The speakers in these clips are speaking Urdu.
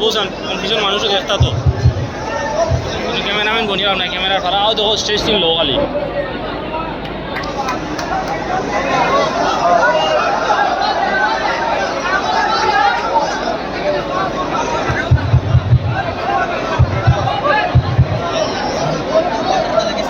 বসেন কিছু মানুষও দেখতা তো ক্যামেরাম্যান বনিয়া না ক্যামেরা খারাপ দেখো স্টেজ টিম লো খালি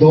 2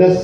10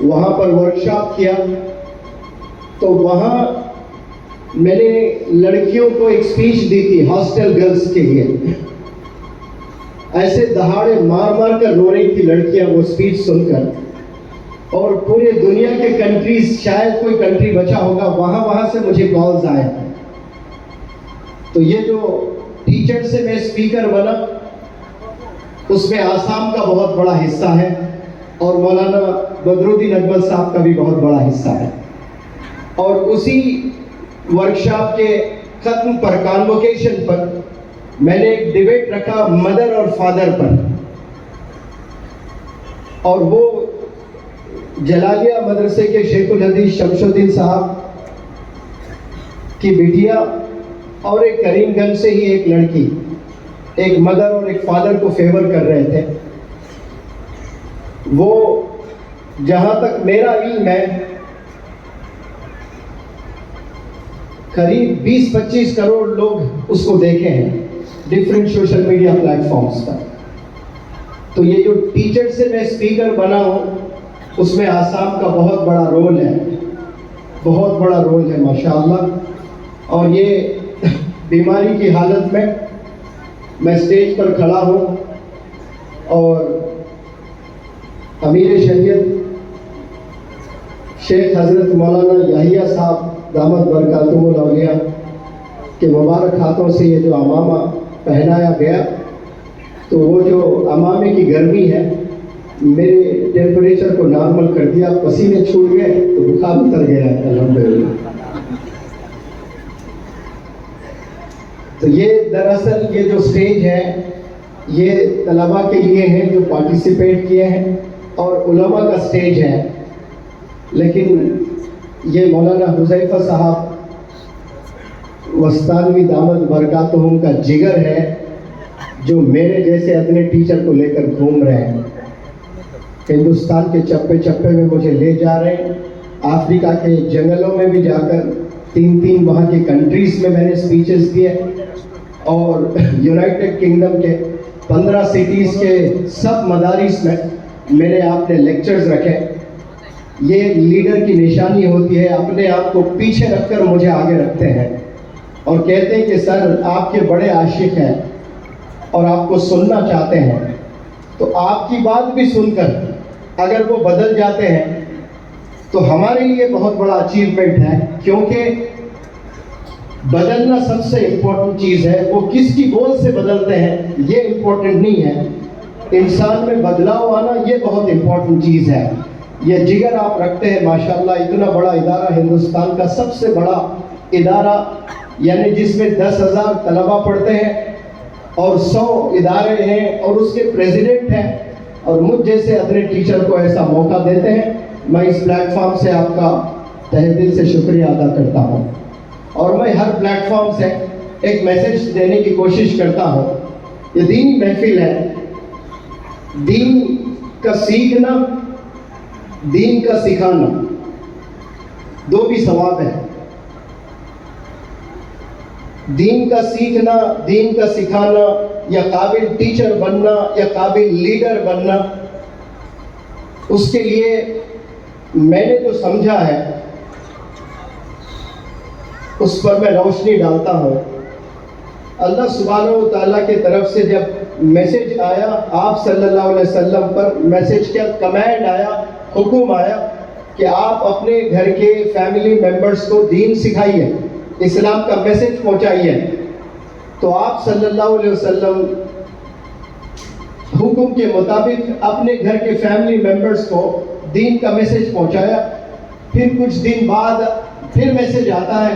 وہاں پر ورکشاپ کیا. تو وہاں میں نے لڑکیوں کو ایک اسپیچ دی تھی ہاسٹل گرلس کے لیے. ایسے دہاڑے مار مار کر رو رہی تھی لڑکیاں وہ اسپیچ سن کر. اور پورے دنیا کے کنٹریز, شاید کوئی کنٹری بچا ہوگا, وہاں سے مجھے کالز آئے. تو یہ جو ٹیچر سے میں اسپیکر بنا, اس میں آسام کا بہت بڑا حصہ ہے اور مولانا بدرالدین اکبر صاحب کا بھی بہت بڑا حصہ ہے. اور اسی ورکشاپ کے ختم پر, کانوکیشن پر, میں نے ایک ڈیبیٹ رکھا مدر اور فادر پر. اور وہ جلالیہ مدرسے کے شیخ الحدیث شمس الدین صاحب کی بیٹیا اور ایک کریم گنج سے ہی ایک لڑکی, ایک مدر اور ایک فادر کو فیور کر رہے تھے. وہ جہاں تک میرا علم ہے قریب 20-25 کروڑ لوگ اس کو دیکھے ہیں different social media platforms پر. تو یہ جو ٹیچر سے میں اسپیکر بنا ہوں, اس میں آسام کا بہت بڑا رول ہے, بہت بڑا رول ہے ماشاءاللہ. اور یہ بیماری کی حالت میں اسٹیج پر کھڑا ہوں اور امیر شریعت شیخ حضرت مولانا یحییٰ صاحب دامت برکاتہم الاولیاء کے مبارک ہاتھوں سے یہ جو عمامہ پہنایا گیا, تو وہ جو عمامے کی گرمی ہے میرے ٹیمپریچر کو نارمل کر دیا, پسینے چھوٹ گئے تو بخار اتر گیا ہے الحمدللہ. تو یہ دراصل یہ جو سٹیج ہے یہ طلباء کے لیے ہے جو پارٹیسپیٹ کیے ہیں, اور علماء کا سٹیج ہے. لیکن یہ مولانا حذیفہ صاحب وستانوی دامت برکاتہم کا جگر ہے, جو میرے جیسے اپنے ٹیچر کو لے کر گھوم رہے ہیں. ہندوستان کے چپے چپے میں مجھے لے جا رہے ہیں, افریقہ کے جنگلوں میں بھی جا کر 3 وہاں کی کنٹریز میں نے اسپیچز دیے, اور یونائٹڈ کنگڈم کے 15 سٹیز کے سب مدارس میں میرے آپ نے لیکچرز رکھے. یہ لیڈر کی نشانی ہوتی ہے, اپنے آپ کو پیچھے رکھ کر مجھے آگے رکھتے ہیں اور کہتے ہیں کہ سر آپ کے بڑے عاشق ہیں اور آپ کو سننا چاہتے ہیں. تو آپ کی بات بھی سن کر اگر وہ بدل جاتے ہیں تو ہمارے لیے بہت بڑا اچیومنٹ ہے, کیونکہ بدلنا سب سے امپورٹنٹ چیز ہے. وہ کس کی بول سے بدلتے ہیں یہ امپورٹنٹ نہیں ہے, انسان میں بدلاؤ آنا یہ بہت امپورٹنٹ چیز ہے. یہ جگر آپ رکھتے ہیں ماشاءاللہ. اتنا بڑا ادارہ, ہندوستان کا سب سے بڑا ادارہ, یعنی جس میں 10,000 طلباء پڑھتے ہیں اور 100 ادارے ہیں اور اس کے پریزیڈنٹ ہیں, اور مجھ جیسے اپنے ٹیچر کو ایسا موقع دیتے ہیں. میں اس پلیٹ فارم سے آپ کا تہہ دل سے شکریہ ادا کرتا ہوں. اور میں ہر پلیٹ فارم سے ایک میسج دینے کی کوشش کرتا ہوں. یہ دینی محفل ہے, دین کا سیکھنا, دین کا سکھانا دو بھی ثواب ہے. دین کا سیکھنا, دین کا سکھانا, یا قابل ٹیچر بننا یا قابل لیڈر بننا, اس کے لیے میں نے جو سمجھا ہے اس پر میں روشنی ڈالتا ہوں. اللہ سبحانہ و تعالیٰ کی طرف سے جب میسج آیا آپ صلی اللہ علیہ وسلم پر, میسج کیا, کمانڈ آیا, حکم آیا کہ آپ اپنے گھر کے فیملی ممبرز کو دین سکھائیے, اسلام کا میسج پہنچائیے. تو آپ صلی اللہ علیہ وسلم حکم کے مطابق اپنے گھر کے فیملی ممبرز کو دین کا میسج پہنچایا. پھر کچھ دن بعد پھر میسج آتا ہے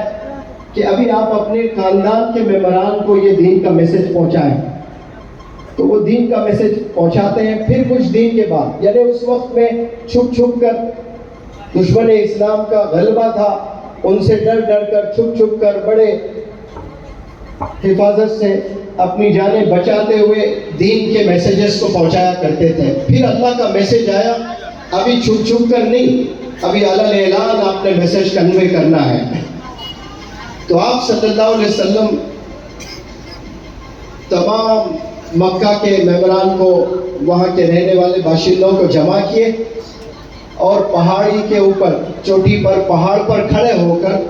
کہ ابھی آپ اپنے خاندان کے ممبران کو یہ دین کا میسج پہنچائیں. تو وہ دین کا میسج پہنچاتے ہیں. پھر کچھ دن کے بعد, یعنی اس وقت میں چھپ چھپ کر دشمن اسلام کا غلبہ تھا, ان سے ڈر ڈر کر چھپ چھپ کر بڑے حفاظت سے اپنی جانیں بچاتے ہوئے دین کے میسیجز کو پہنچایا کرتے تھے. پھر اللہ کا میسج آیا, ابھی چھپ چھپ کر نہیں, ابھی اعلان اعلان آپ نے میسج کنوے کرنا ہے. تو آپ صلی اللہ علیہ وسلم تمام مکہ کے ممبران کو، وہاں کے رہنے والے باشندوں کو جمع کیے اور پہاڑی کے اوپر، چوٹی پر، پہاڑ پر کھڑے ہو کر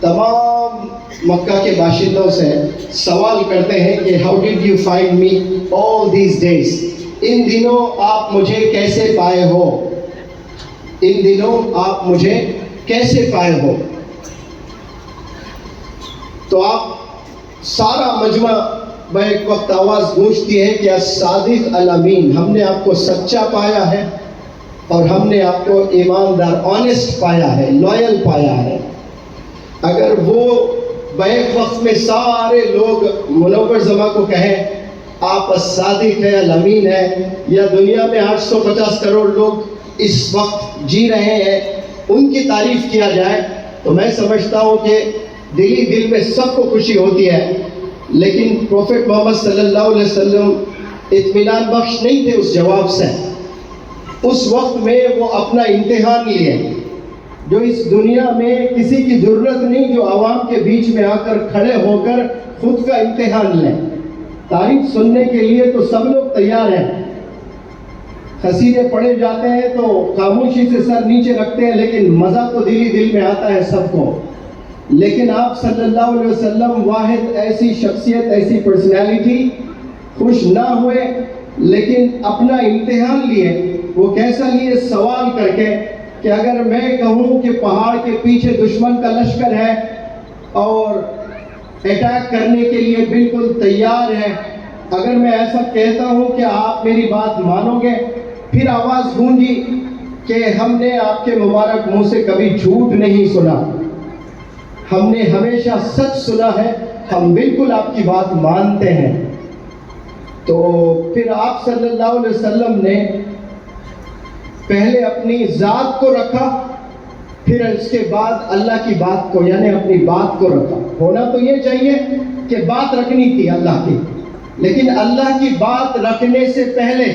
تمام مکہ کے باشندوں سے سوال کرتے ہیں کہ how did you find me all these days, ان دنوں آپ مجھے کیسے پائے ہو، ان دنوں آپ مجھے کیسے پائے ہو۔ تو آپ سارا مجمع بیک وقت آواز گونجتی ہے کہ الصادق الامین، ہم نے آپ کو سچا پایا ہے اور ہم نے آپ کو ایماندار، آنیسٹ پایا ہے، لویل پایا ہے۔ اگر وہ بیک وقت میں سارے لوگ منور زماں کو کہیں آپ الصادق ہے، الامین ہے، یا دنیا میں 850 کروڑ لوگ اس وقت جی رہے ہیں ان کی تعریف کیا جائے، تو میں سمجھتا ہوں کہ دلی دل میں سب کو خوشی ہوتی ہے۔ لیکن پروفٹ محمد صلی اللہ علیہ وسلم اطمینان بخش نہیں تھے اس جواب سے۔ اس وقت میں وہ اپنا امتحان لیے، جو اس دنیا میں کسی کی ضرورت نہیں جو عوام کے بیچ میں آ کر کھڑے ہو کر خود کا امتحان لیں۔ تعریف سننے کے لیے تو سب لوگ تیار ہیں، قصیدے پڑھے جاتے ہیں تو خاموشی سے سر نیچے رکھتے ہیں، لیکن مزہ تو دلی دل میں آتا ہے سب کو۔ لیکن آپ صلی اللہ علیہ وسلم واحد ایسی شخصیت، ایسی پرسنالٹی، خوش نہ ہوئے لیکن اپنا امتحان لیے۔ وہ کیسا لیے؟ سوال کر کے کہ اگر میں کہوں کہ پہاڑ کے پیچھے دشمن کا لشکر ہے اور اٹیک کرنے کے لیے بالکل تیار ہے، اگر میں ایسا کہتا ہوں کہ آپ میری بات مانو گے؟ پھر آواز گونجی کہ ہم نے آپ کے مبارک منہ سے کبھی جھوٹ نہیں سنا، ہم نے ہمیشہ سچ سنا ہے، ہم بالکل آپ کی بات مانتے ہیں۔ تو پھر آپ صلی اللہ علیہ وسلم نے پہلے اپنی ذات کو رکھا، پھر اس کے بعد اللہ کی بات کو، یعنی اپنی بات کو رکھا۔ ہونا تو یہ چاہیے کہ بات رکھنی تھی اللہ کی، لیکن اللہ کی بات رکھنے سے پہلے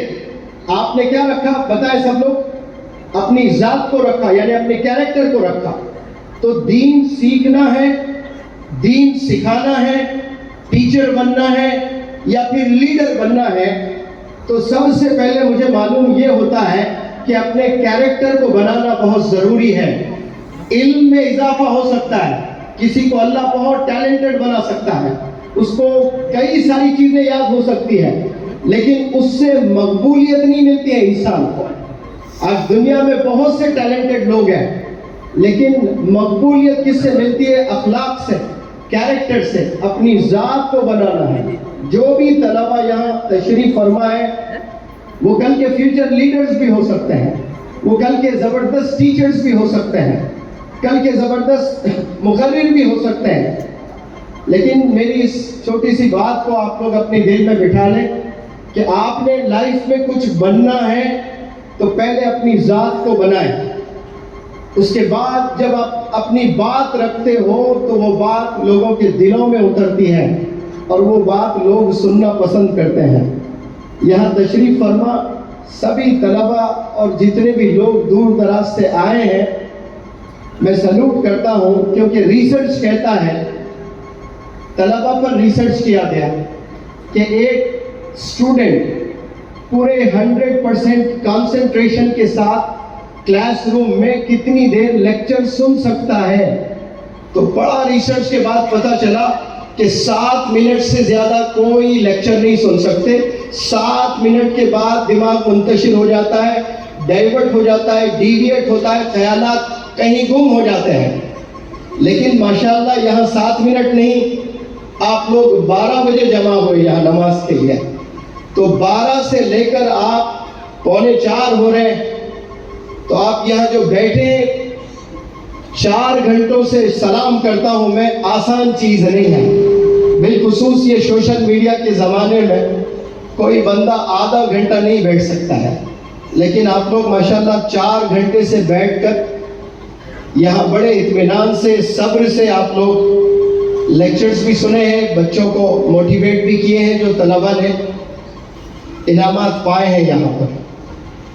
آپ نے کیا رکھا بتائیں سب لوگ؟ اپنی ذات کو رکھا، یعنی اپنے کیریکٹر کو رکھا۔ تو دین سیکھنا ہے، دین سکھانا ہے، ٹیچر بننا ہے یا پھر لیڈر بننا ہے، تو سب سے پہلے مجھے معلوم یہ ہوتا ہے کہ اپنے کیریکٹر کو بنانا بہت ضروری ہے۔ علم میں اضافہ ہو سکتا ہے، کسی کو اللہ بہت ٹیلنٹڈ بنا سکتا ہے، اس کو کئی ساری چیزیں یاد ہو سکتی ہے، لیکن اس سے مقبولیت نہیں ملتی ہے انسان کو۔ آج دنیا میں بہت سے ٹیلنٹڈ لوگ ہیں، لیکن مقبولیت کس سے ملتی ہے؟ اخلاق سے، کیریکٹر سے۔ اپنی ذات کو بنانا ہے۔ جو بھی طلبہ یہاں تشریف فرما ہے وہ کل کے فیوچر لیڈرز بھی ہو سکتے ہیں، وہ کل کے زبردست ٹیچرز بھی ہو سکتے ہیں، کل کے زبردست مقرر بھی ہو سکتے ہیں، لیکن میری اس چھوٹی سی بات کو آپ لوگ اپنے دل میں بٹھا لیں کہ آپ نے لائف میں کچھ بننا ہے تو پہلے اپنی ذات کو بنائیں۔ اس کے بعد جب آپ اپنی بات رکھتے ہو تو وہ بات لوگوں کے دلوں میں اترتی ہے اور وہ بات لوگ سننا پسند کرتے ہیں۔ یہاں تشریف فرما سبھی طلبہ اور جتنے بھی لوگ دور دراز سے آئے ہیں، میں سلوٹ کرتا ہوں، کیونکہ ریسرچ کہتا ہے، طلبہ پر ریسرچ کیا گیا کہ ایک اسٹوڈنٹ پورے 100% کانسنٹریشن کے ساتھ کلاس روم میں کتنی دیر لیکچر سن سکتا ہے۔ تو بڑا ریسرچ کے بعد پتہ چلا کہ 7 منٹ سے زیادہ کوئی لیکچر نہیں سن سکتے۔ 7 منٹ کے بعد دماغ منتشر ہو جاتا ہے، ڈائیورٹ ہو جاتا ہے، ڈیویٹ ہوتا ہے، خیالات کہیں گم ہو جاتے ہیں۔ لیکن ماشاءاللہ یہاں 7 منٹ نہیں، آپ لوگ 12 بجے جمع ہوئے یہاں نماز کے لیے، تو 12 سے لے کر آپ 3:45 ہو رہے ہیں، تو آپ یہاں جو بیٹھے 4 گھنٹوں سے سلام کرتا ہوں میں، آسان چیز نہیں ہے۔ بالخصوص یہ سوشل میڈیا کے زمانے میں کوئی بندہ آدھا گھنٹہ نہیں بیٹھ سکتا ہے، لیکن آپ لوگ ماشاءاللہ 4 گھنٹے سے بیٹھ کر یہاں بڑے اطمینان سے، صبر سے آپ لوگ لیکچرز بھی سنے ہیں، بچوں کو موٹیویٹ بھی کیے ہیں، جو طلبہ نے انعامات پائے ہیں یہاں پر۔